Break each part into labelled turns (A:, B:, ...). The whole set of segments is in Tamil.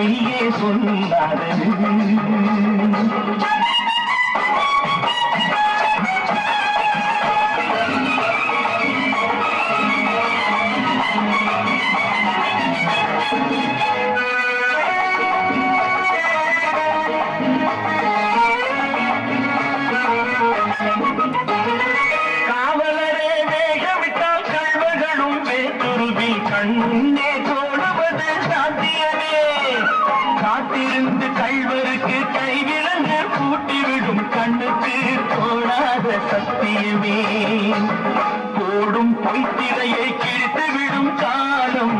A: பொய்யே சொல்லாதது. காவலரே வேகமிட்டால் கள்வர்களும் வேற்றுருவில் கண்ணே தோடுவது சாத்தியமே. காத்திருந்து கள்வருக்கு கைவிலங்கு கூட்டிவிடும் கண்ணுக்கு தோடாத சத்தியமே. போடும் பொய்த்திரையை கிழித்துவிடும் காலம்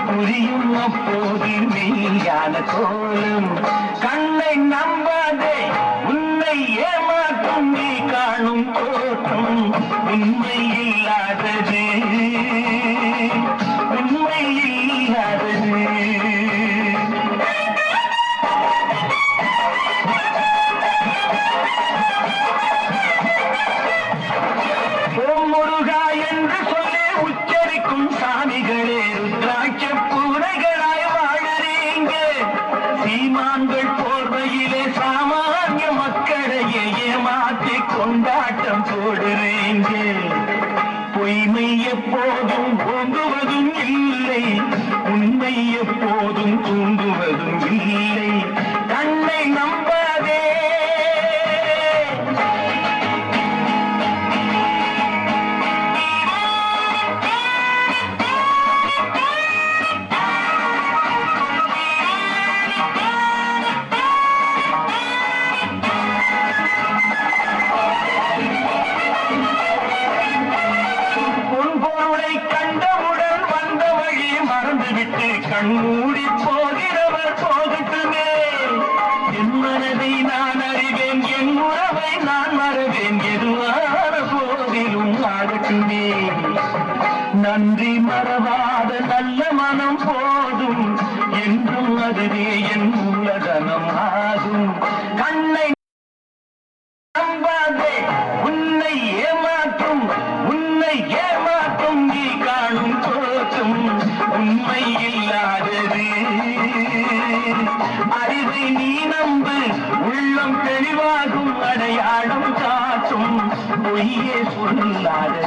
A: புரியும் அப்போது மெய்யான கோலம். கண்ணை நம்பாதே உன்னை ஏமாற்றும் நீ காணும் தோற்றம் உண்மை இல்லாதது, உண்மை இல்லாதது. ஓம் முருகா என்று சொல்லி உச்சரிக்கும் சாமிகளே ருத்ராட்ச பூனைகளாய் வாழறீங்க. சீமான்கள் போர்வையிலே சாமானிய மக்களையே ஏமாற்றி கொண்டாட்டம் போடுறீங்க. பொய்மை எப்போதும் ஓங்குவதும் இல்லை, உண்மை எப்போதும் தூண்டுவதும் இல்லை. கண்ணை நம்பாதே. கண்டவுடன் வந்த வழி மறந்துவிட்டு கண்மூடி போகிறவர் போகட்டுமே. என் மனதை நான் அறிவேன், என் உறவை நான் மறவேன், எதுவான போதிலும் ஆகட்டுமே. நன்றி மறவாத நல்ல மனம் போதும், என்றும் அதுவே என் மூலதனம் ஆகும். கண்ணை நம்பாதே உன்னை ஏமாற்றும், உன்னை ஏமாற்றும் நீ காணும் தோற்றம் உண்மை இல்லாதது. அறிவை நீ நம்பு, உள்ளம் தெளிவாகும், அடையாளம் காட்டும் பொய்யே சொல்லாதது.